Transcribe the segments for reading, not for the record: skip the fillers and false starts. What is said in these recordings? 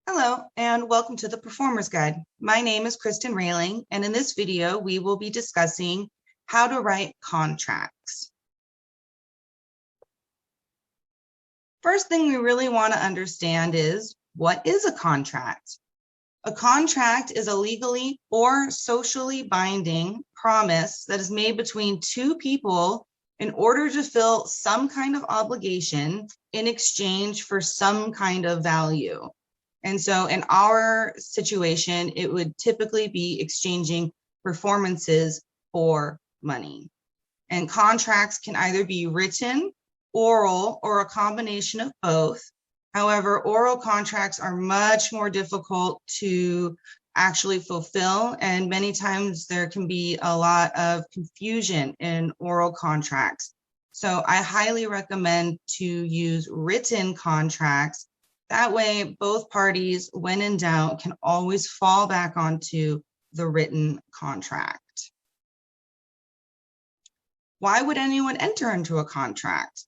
Hello, and welcome to the Performer's Guide. My name is Kristen Railing, and in this video, we will be discussing how to write contracts. First thing we really want to understand is, what is a contract? A contract is a legally or socially binding promise that is made between two people in order to fill some kind of obligation in exchange for some kind of value. And so in our situation, it would typically be exchanging performances for money. And contracts can either be written, oral, or a combination of both. However, oral contracts are much more difficult to actually fulfill, and many times there can be a lot of confusion in oral contracts. So I highly recommend to use written contracts. That way, both parties, when in doubt, can always fall back onto the written contract. Why would anyone enter into a contract?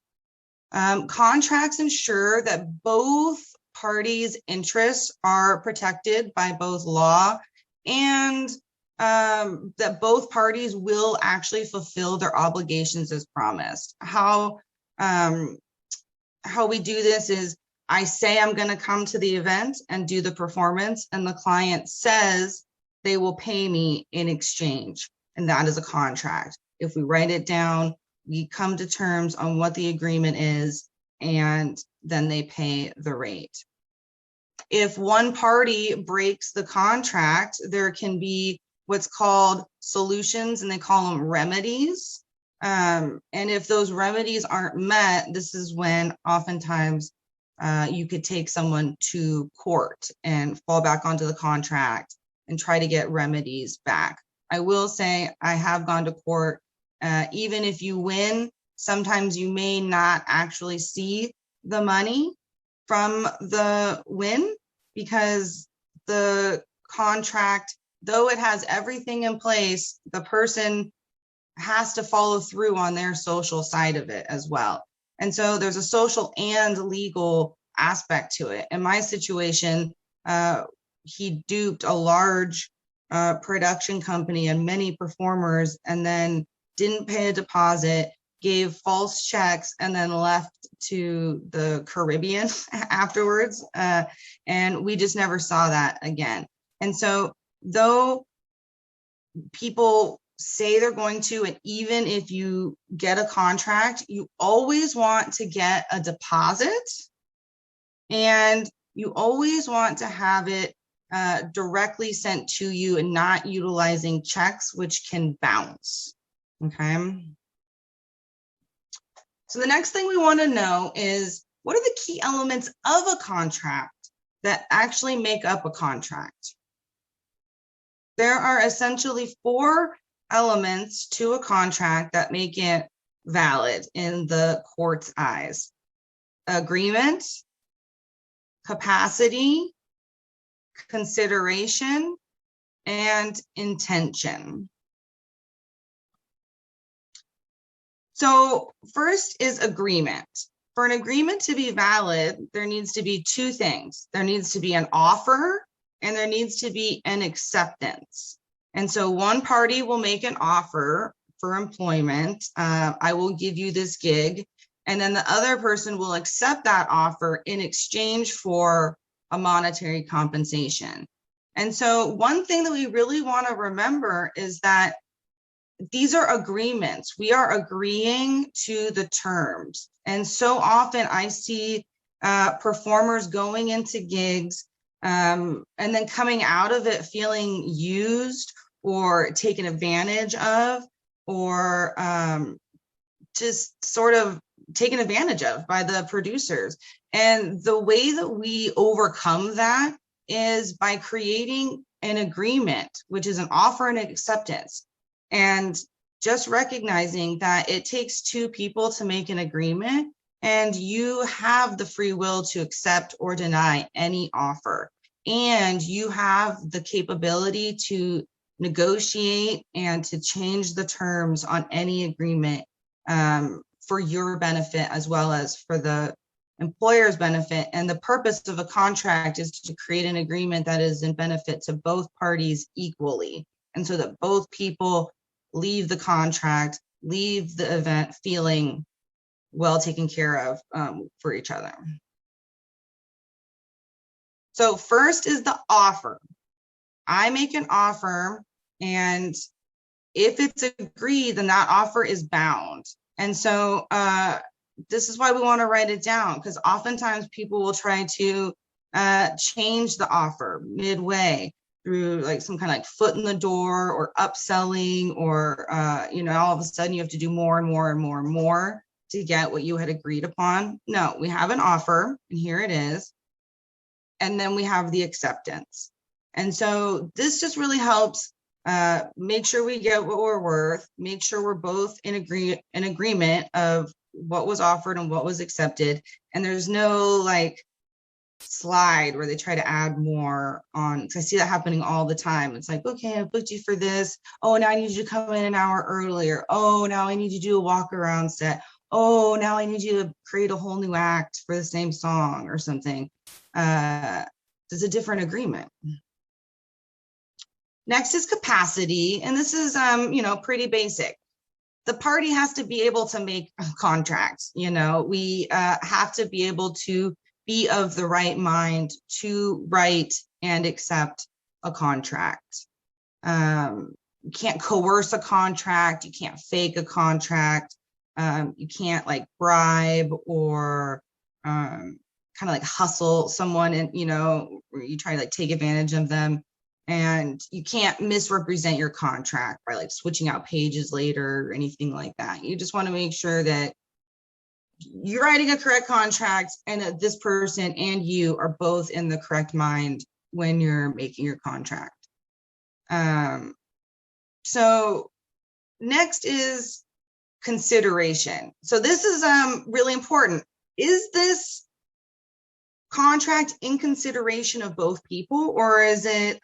Contracts ensure that both parties' interests are protected by both law and that both parties will actually fulfill their obligations as promised. How we do this is, I say I'm going to come to the event and do the performance, and the client says they will pay me in exchange, and that is a contract. If we write it down, we come to terms on what the agreement is, and then they pay the rate. If one party breaks the contract, there can be what's called solutions, and they call them remedies. And if those remedies aren't met, this is when oftentimes you could take someone to court and fall back onto the contract and try to get remedies back. I will say I have gone to court. Even if you win, sometimes you may not actually see the money from the win, because the contract, though it has everything in place, the person has to follow through on their social side of it as well. And so there's a social and legal aspect to it. In my situation, he duped a large production company and many performers, and then didn't pay a deposit, gave false checks, and then left to the Caribbean afterwards. And we just never saw that again. And so though people say they're going to, and even if you get a contract, you always want to get a deposit, and you always want to have it directly sent to you and not utilizing checks, which can bounce. Okay. So the next thing we want to know is, what are the key elements of a contract that actually make up a contract? There are essentially 4 elements to a contract that make it valid in the court's eyes: agreement, capacity, consideration, and intention. So first is agreement. For an agreement to be valid, there needs to be 2 things. There needs to be an offer, and there needs to be an acceptance. And so one party will make an offer for employment. I will give you this gig. And then the other person will accept that offer in exchange for a monetary compensation. And so one thing that we really want to remember is that these are agreements. We are agreeing to the terms. And so often I see performers going into gigs and then coming out of it feeling used or taken advantage of, or just sort of taken advantage of by the producers. And the way that we overcome that is by creating an agreement, which is an offer and an acceptance. And just recognizing that it takes 2 people to make an agreement, and you have the free will to accept or deny any offer. And you have the capability to negotiate and to change the terms on any agreement for your benefit, as well as for the employer's benefit. And the purpose of a contract is to create an agreement that is in benefit to both parties equally. And so that both people leave the contract, leave the event feeling well taken care of for each other. So first is the offer. I make an offer, and if it's agreed, then that offer is bound. And so this is why we want to write it down, because oftentimes people will try to change the offer midway through like some kind of like foot in the door or upselling, or all of a sudden you have to do more and more and more and more to get what you had agreed upon. No, we have an offer, and here it is. And then we have the acceptance. And so this just really helps make sure we get what we're worth, make sure we're both in agreement of what was offered and what was accepted. And there's no like slide where they try to add more on, because I see that happening all the time. It's like, okay, I booked you for this. Oh, now I need you to come in an hour earlier. Oh, now I need you to do a walk around set. Oh, now I need you to create a whole new act for the same song or something. There's a different agreement. Next is capacity, and this is pretty basic. The party has to be able to make a contract. We have to be able to be of the right mind to write and accept a contract. You can't coerce a contract. You can't fake a contract. You can't like bribe or kind of like hustle someone, and where you try to like take advantage of them. And you can't misrepresent your contract by like switching out pages later or anything like that. You just want to make sure that you're writing a correct contract and that this person and you are both in the correct mind when you're making your contract. So next is consideration. So this is really important. Is this contract in consideration of both people, or is it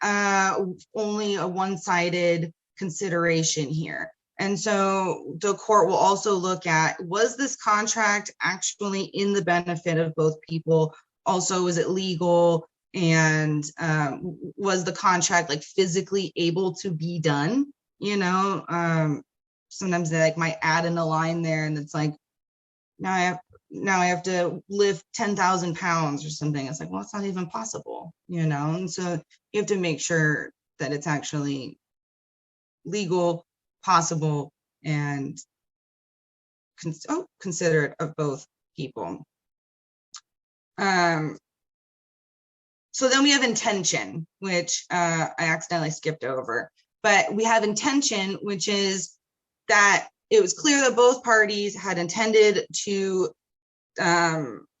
only a one-sided consideration here? And so the court will also look at, was this contract actually in the benefit of both people? Also, was it legal? And was the contract like physically able to be done? Sometimes they like might add in a line there, and it's like, now I have to lift 10,000 pounds or something. It's like, well, it's not even possible, And so you have to make sure that it's actually legal, possible, and considerate of both people. So then we have intention, which I accidentally skipped over. But we have intention, which is that it was clear that both parties had intended to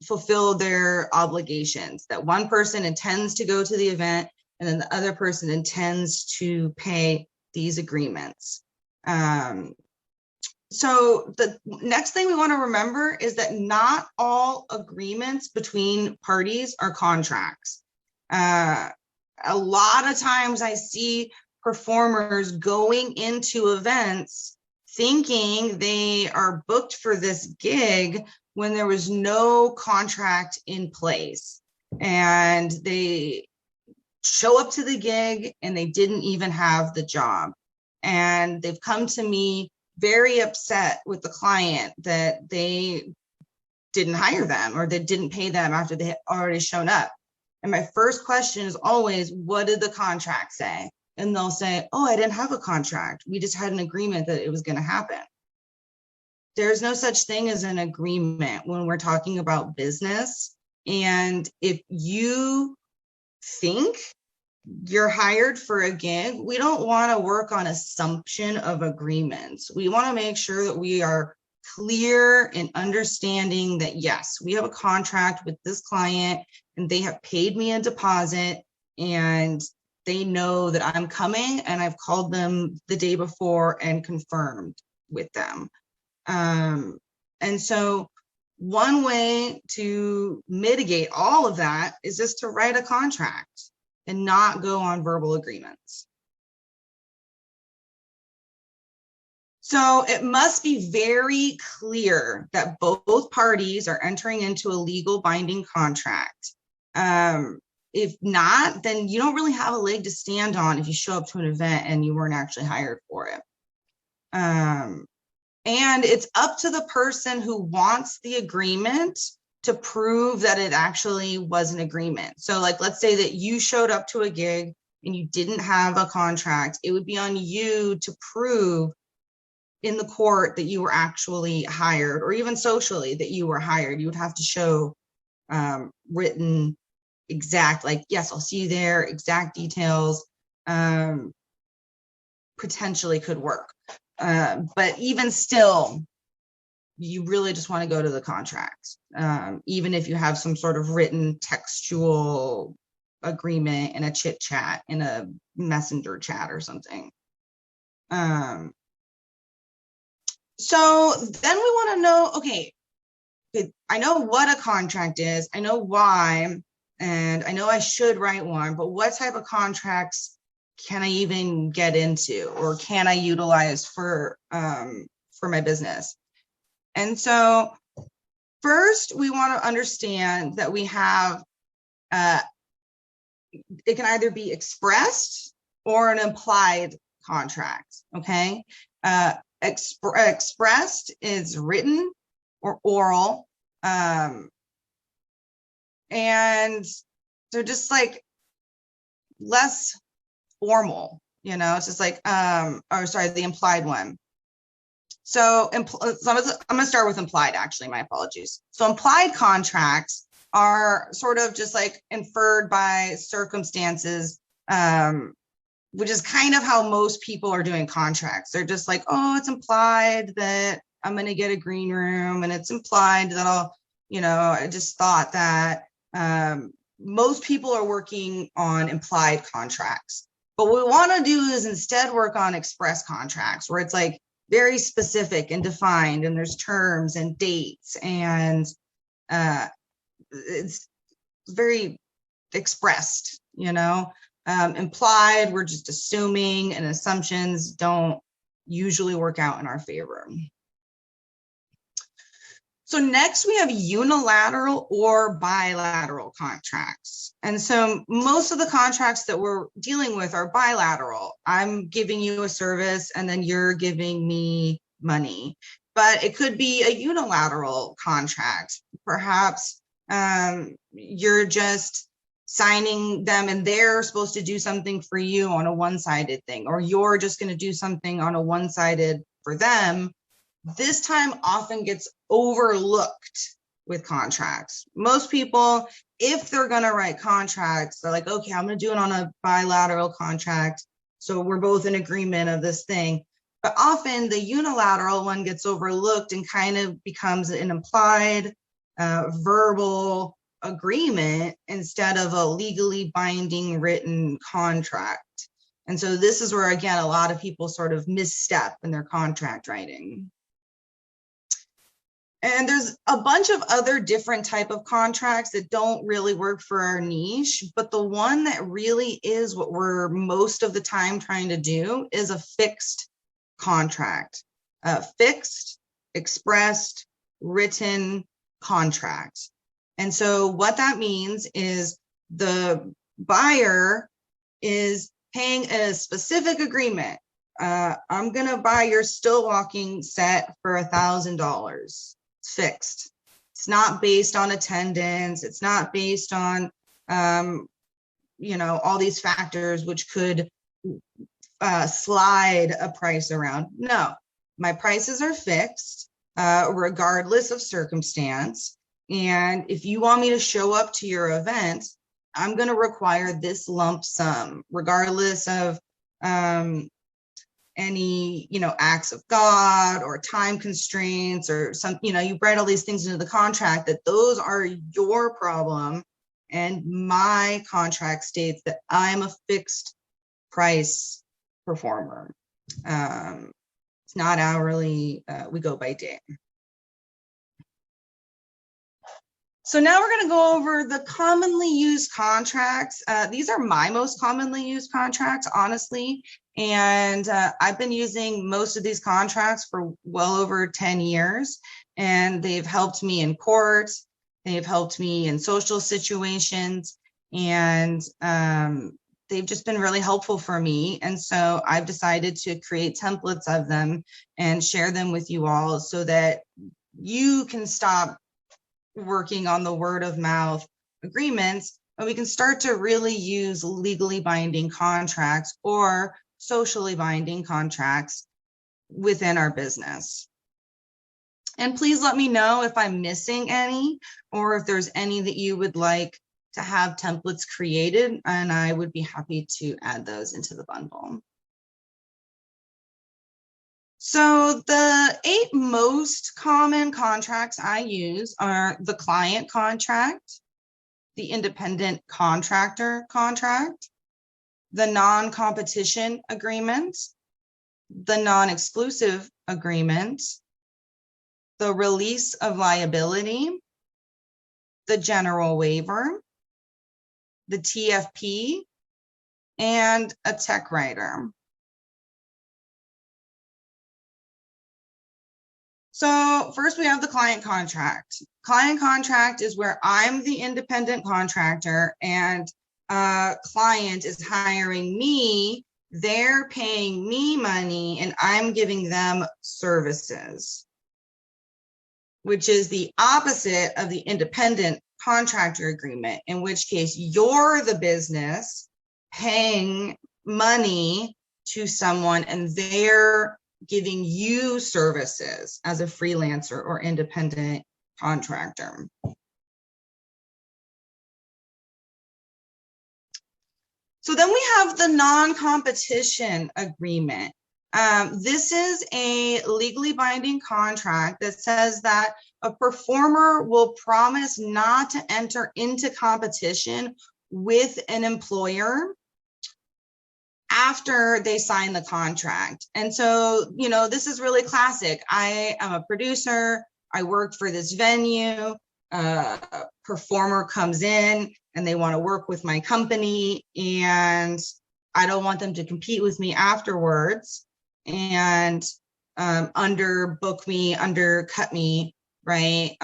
fulfill their obligations, that one person intends to go to the event and then the other person intends to pay these agreements. So the next thing we want to remember is that not all agreements between parties are contracts. A lot of times I see performers going into events thinking they are booked for this gig when there was no contract in place, and they show up to the gig and they didn't even have the job. And they've come to me very upset with the client that they didn't hire them or they didn't pay them after they had already shown up. And my first question is always, what did the contract say? And they'll say, oh, I didn't have a contract. We just had an agreement that it was going to happen. There's no such thing as an agreement when we're talking about business. And if you think you're hired for a gig, we don't want to work on assumption of agreements. We want to make sure that we are clear in understanding that, yes, we have a contract with this client and they have paid me a deposit and they know that I'm coming, and I've called them the day before and confirmed with them. And so one way to mitigate all of that is just to write a contract and not go on verbal agreements. So it must be very clear that both parties are entering into a legal binding contract. If not, then you don't really have a leg to stand on if you show up to an event and you weren't actually hired for it. And it's up to the person who wants the agreement to prove that it actually was an agreement. So like, let's say that you showed up to a gig and you didn't have a contract. It would be on you to prove in the court that you were actually hired, or even socially that you were hired. You would have to show written exact, like, yes, I'll see you there, exact details, potentially could work. But even still, you really just want to go to the contract, even if you have some sort of written textual agreement in a chit chat, in a messenger chat or something. So then we want to know, okay, I know what a contract is, I know why, and I know I should write one, but what type of contracts can I even get into, or can I utilize for my business? And so first we want to understand that we have, it can either be expressed or an implied contract, okay? Expressed is written or oral, and they're just like less formal, you know. It's just like or sorry, the implied one. So I'm gonna start with implied, actually, my apologies. So implied contracts are sort of just like inferred by circumstances, which is kind of how most people are doing contracts. They're just like, oh, it's implied that I'm going to get a green room, and it's implied that I'll, you know, I just thought that. Most people are working on implied contracts. But what we want to do is instead work on express contracts, where it's like very specific and defined, and there's terms and dates, and it's very expressed, you know. Implied, we're just assuming, and assumptions don't usually work out in our favor. So next we have unilateral or bilateral contracts. And so most of the contracts that we're dealing with are bilateral. I'm giving you a service and then you're giving me money. But it could be a unilateral contract. Perhaps you're just signing them and they're supposed to do something for you on a one-sided thing, or you're just going to do something on a one-sided for them. This time often gets overlooked with contracts. Most people, if they're going to write contracts, they're like, okay, I'm going to do it on a bilateral contract, so we're both in agreement of this thing. But often the unilateral one gets overlooked and kind of becomes an implied verbal agreement instead of a legally binding written contract. And so this is where, again, a lot of people sort of misstep in their contract writing. And there's a bunch of other different type of contracts that don't really work for our niche, but the one that really is what we're most of the time trying to do is a fixed contract. Fixed, expressed, written contract. And so what that means is the buyer is paying a specific agreement. I'm going to buy your still walking set for $1,000. It's fixed. It's not based on attendance. It's not based on, you know, all these factors which could slide a price around. No, my prices are fixed regardless of circumstance. And if you want me to show up to your event, I'm going to require this lump sum, regardless of any, you know, acts of God or time constraints or some, you know, you write all these things into the contract that those are your problem. And my contract states that I'm a fixed price performer. It's not hourly, we go by day. So now we're going to go over the commonly used contracts. These are my most commonly used contracts, honestly. And I've been using most of these contracts for well over 10 years. And they've helped me in court. They've helped me in social situations. And they've just been really helpful for me. And so I've decided to create templates of them and share them with you all so that you can stop working on the word of mouth agreements, and we can start to really use legally binding contracts or socially binding contracts within our business. And please let me know if I'm missing any, or if there's any that you would like to have templates created, and I would be happy to add those into the bundle. So the 8 most common contracts I use are the client contract, the independent contractor contract, the non-competition agreement, the non-exclusive agreement, the release of liability, the general waiver, the TFP, and a tech writer. So first we have the client contract. Client contract is where I'm the independent contractor and a client is hiring me. They're paying me money and I'm giving them services, which is the opposite of the independent contractor agreement, in which case you're the business paying money to someone and they're giving you services as a freelancer or independent contractor. So then we have the non-competition agreement. This is a legally binding contract that says that a performer will promise not to enter into competition with an employer after they sign the contract. And so, you know, this is really classic. I am a producer. I work for this venue. A performer comes in and they want to work with my company, and I don't want them to compete with me afterwards and underbook me, undercut me, right?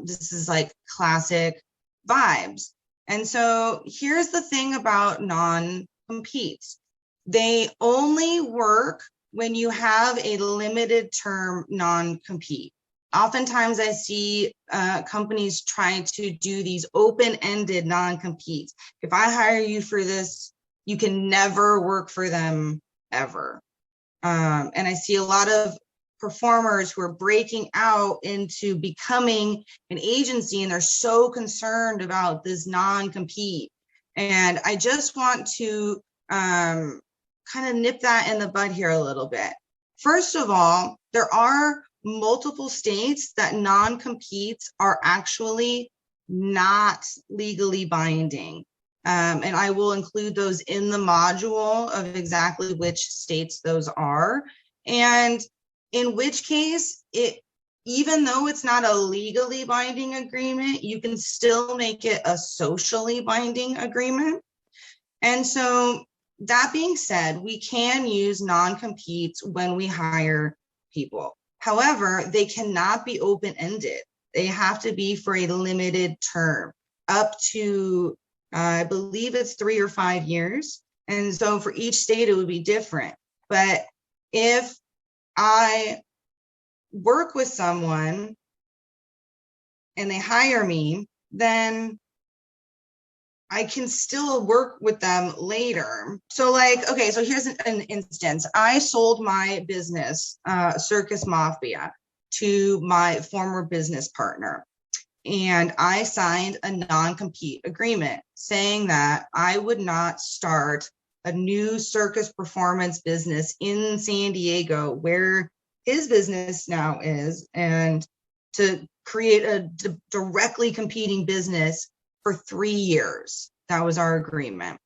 This is like classic vibes. And so here's the thing about non-competes. They only work when you have a limited term non-compete. Oftentimes I see companies try to do these open-ended non-competes. If I hire you for this, you can never work for them ever. And I see a lot of performers who are breaking out into becoming an agency, and they're so concerned about this non-compete. And I just want to kind of nip that in the bud here a little bit. First of all, there are multiple states that non-competes are actually not legally binding. And I will include those in the module of exactly which states those are. And in which case, even though it's not a legally binding agreement, you can still make it a socially binding agreement. And so that being said, we can use non-competes when we hire people. However, they cannot be open-ended. They have to be for a limited term, up to, I believe it's 3 or 5 years. And so for each state, it would be different. But if I work with someone and they hire me, then I can still work with them later. So like, okay, so here's an instance. I sold my business, Circus Mafia, to my former business partner. And I signed a non-compete agreement saying that I would not start a new circus performance business in San Diego, where his business now is, and to create a directly competing business for 3 years. That was our agreement.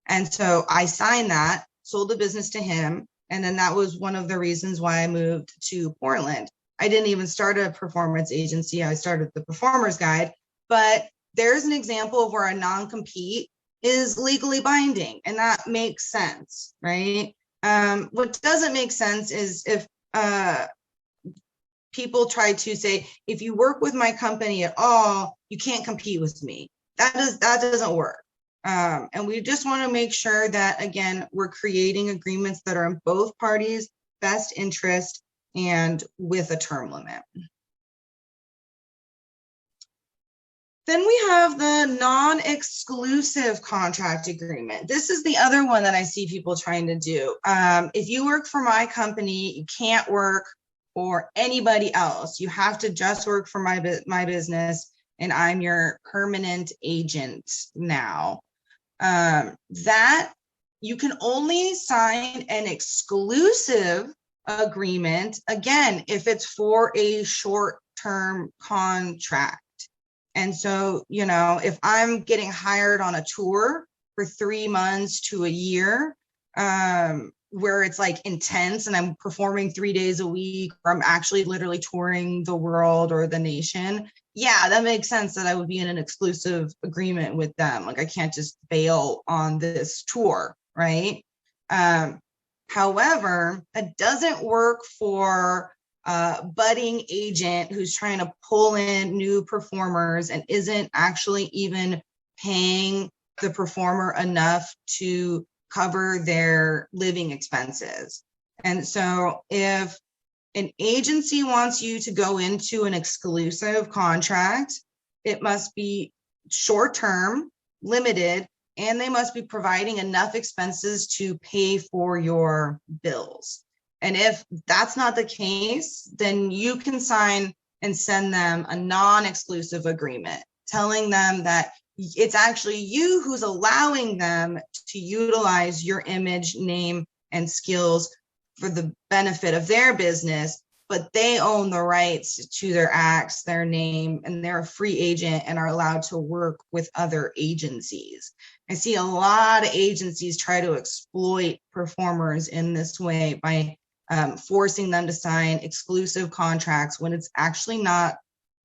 And so I signed that, sold the business to him. And then that was one of the reasons why I moved to Portland. I didn't even start a performance agency. I started the Performer's Guide but there's an example of where a non-compete is legally binding, and that makes sense, right? What doesn't make sense is if people try to say, if you work with my company at all, you can't compete with me. That doesn't work. And we just want to make sure that, again, we're creating agreements that are in both parties' best interest and with a term limit. Then we have the non-exclusive contract agreement. This is the other one that I see people trying to do. If you work for my company, you can't work for anybody else. You have to just work for my business, and I'm your permanent agent now. That you can only sign an exclusive agreement, again, if it's for a short-term contract. And so, you know, if I'm getting hired on a tour for 3 months to a year, where it's like intense and I'm performing 3 days a week, or I'm actually literally touring the world or the nation, yeah, that makes sense that I would be in an exclusive agreement with them. Like, I can't just bail on this tour, right? However, it doesn't work for a budding agent who's trying to pull in new performers and isn't actually even paying the performer enough to cover their living expenses. And so if an agency wants you to go into an exclusive contract, it must be short-term, limited, and they must be providing enough expenses to pay for your bills. And if that's not the case, then you can sign and send them a non-exclusive agreement, telling them that it's actually you who's allowing them to utilize your image, name, and skills for the benefit of their business, but they own the rights to their acts, their name, and they're a free agent and are allowed to work with other agencies. I see a lot of agencies try to exploit performers in this way by forcing them to sign exclusive contracts when it's actually not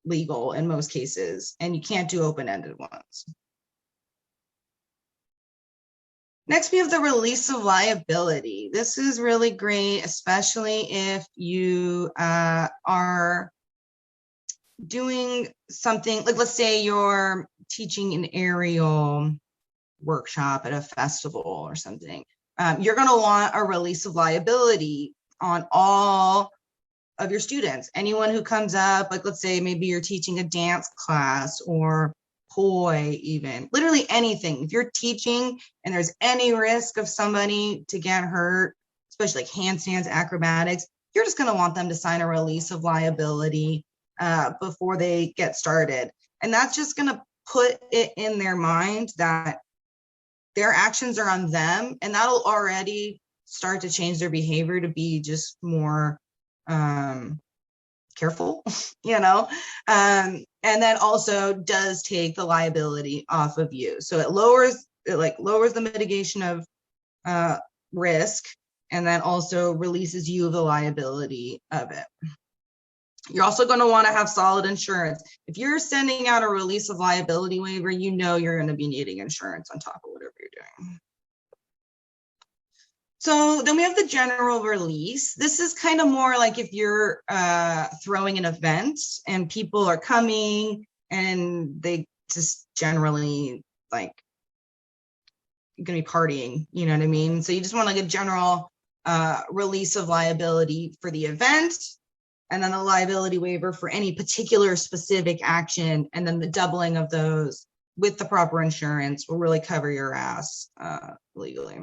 legal in most cases, and you can't do open-ended ones. Next, we have the release of liability. This is really great, especially if you are doing something like, let's say you're teaching an aerial workshop at a festival or something. You're going to want a release of liability on all of your students. Anyone who comes up, like, let's say maybe you're teaching a dance class or poi, even literally anything. If you're teaching and there's any risk of somebody to get hurt, especially like handstands, acrobatics, you're just going to want them to sign a release of liability before they get started. And that's just going to put it in their mind that their actions are on them, and that'll already start to change their behavior to be just more careful, you know, and then also does take the liability off of you. So it lowers the mitigation of risk, and then also releases you of the liability of it. You're also going to want to have solid insurance. If you're sending out a release of liability waiver, you know you're going to be needing insurance on top of whatever you're doing. So then we have the general release. This is kind of more like if you're throwing an event and people are coming and they just generally like going to be partying, you know what I mean? So you just want like a general release of liability for the event, and then a liability waiver for any particular specific action, and then the doubling of those with the proper insurance will really cover your ass legally.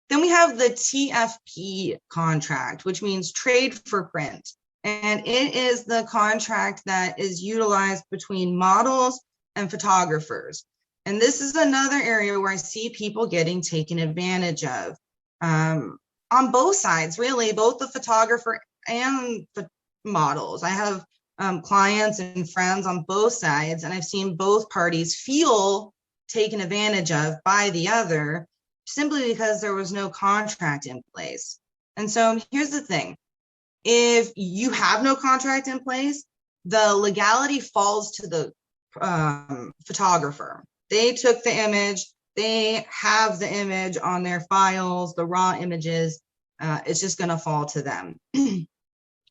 Then we have the TFP contract, which means trade for print. And it is the contract that is utilized between models and photographers. And this is another area where I see people getting taken advantage of on both sides, really, both the photographer and the models. I have clients and friends on both sides, and I've seen both parties feel taken advantage of by the other, simply because there was no contract in place. And so here's the thing. If you have no contract in place, the legality falls to the photographer. They took the image, they have the image on their files, the raw images, it's just going to fall to them.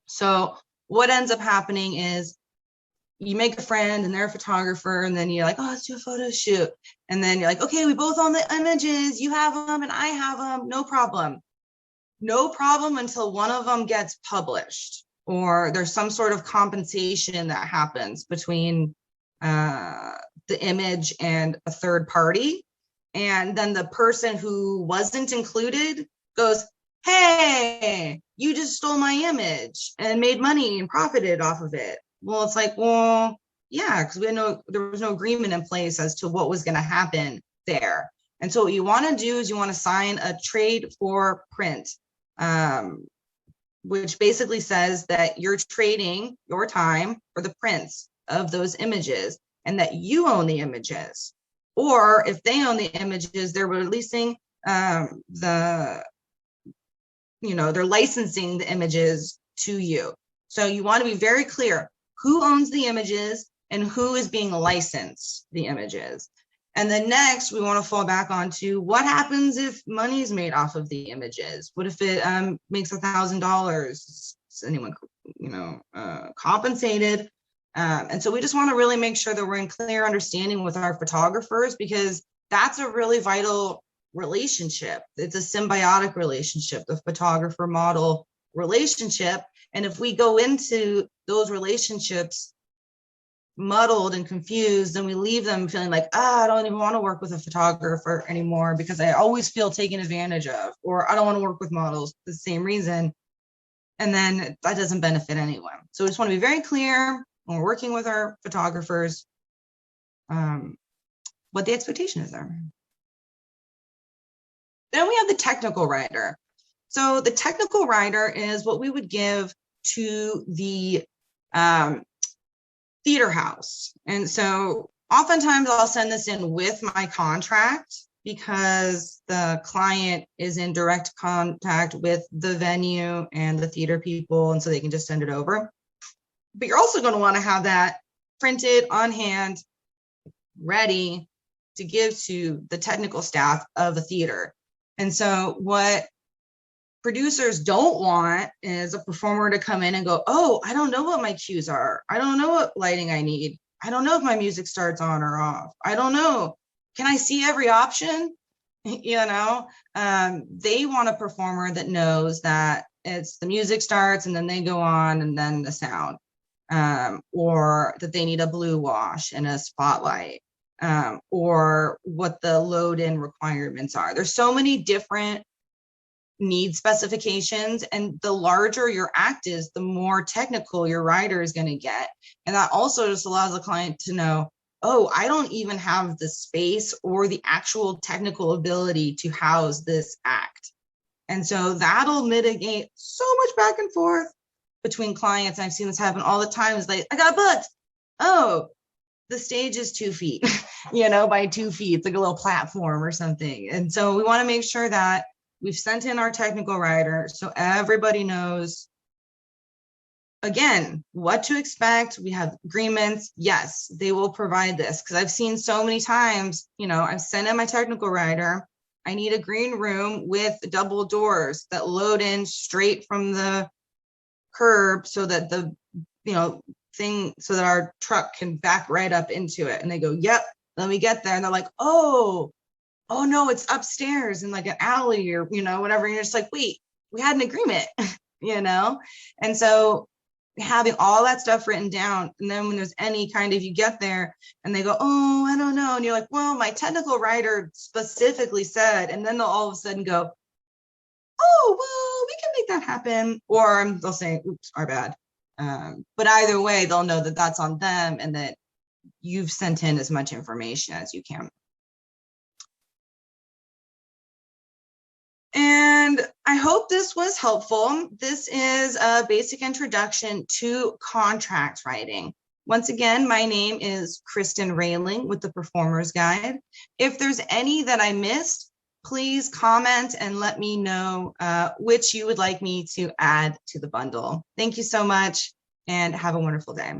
So what ends up happening is you make a friend and they're a photographer, and then you're like, oh, let's do a photo shoot. And then you're like, okay, we both own the images, you have them and I have them, no problem. No problem until one of them gets published or there's some sort of compensation that happens between the image and a third party. And then the person who wasn't included goes, hey, you just stole my image and made money and profited off of it. Well, it's like, well, yeah, because there was no agreement in place as to what was going to happen there. And so what you want to do is you want to sign a trade for print, which basically says that you're trading your time for the prints of those images and that you own the images. Or if they own the images, they're releasing they're licensing the images to you. So you want to be very clear who owns the images and who is being licensed the images. And then next, we want to fall back onto what happens if money is made off of the images. What if it makes $1,000? Is anyone, compensated? And so we just want to really make sure that we're in clear understanding with our photographers, because that's a really vital relationship. It's a symbiotic relationship, the photographer model relationship. And if we go into those relationships muddled and confused, then we leave them feeling like, I don't even want to work with a photographer anymore because I always feel taken advantage of, or I don't want to work with models for the same reason. And then that doesn't benefit anyone. So we just want to be very clear when we're working with our photographers, what the expectation is there. Then we have the technical writer. So the technical writer is what we would give to the theater house. And so oftentimes I'll send this in with my contract because the client is in direct contact with the venue and the theater people, and so they can just send it over. But you're also going to want to have that printed on hand, ready to give to the technical staff of a theater. And so what producers don't want is a performer to come in and go, oh, I don't know what my cues are. I don't know what lighting I need. I don't know if my music starts on or off. I don't know. Can I see every option? They want a performer that knows that it's the music starts and then they go on and then the sound, or that they need a blue wash and a spotlight, or what the load in requirements are. There's so many different need specifications, and the larger your act is, the more technical your writer is going to get. And that also just allows the client to know, oh, I don't even have the space or the actual technical ability to house this act. And so that'll mitigate so much back and forth between clients. I've seen this happen all the time. Is like, I got booked. Oh, the stage is 2 feet, by 2 feet. It's like a little platform or something. And so we want to make sure that we've sent in our technical writer so everybody knows, again, what to expect. We have agreements. Yes, they will provide this, because I've seen so many times, I've sent in my technical writer. I need a green room with double doors that load in straight from the curb so that the, so that our truck can back right up into it. And they go, yep, let me get there. And they're like, oh no, it's upstairs in like an alley or, whatever. And you're just like, wait, we had an agreement, And so having all that stuff written down. And then when there's any kind of, you get there and they go, oh, I don't know. And you're like, well, my technical writer specifically said, and then they'll all of a sudden go, oh, well, we can make that happen. Or they'll say, oops, our bad. But either way, they'll know that that's on them and that you've sent in as much information as you can. And I hope this was helpful. This is a basic introduction to contract writing. Once again, my name is Kristen Railing with the Performer's Guide. If there's any that I missed, please comment and let me know which you would like me to add to the bundle. Thank you so much and have a wonderful day.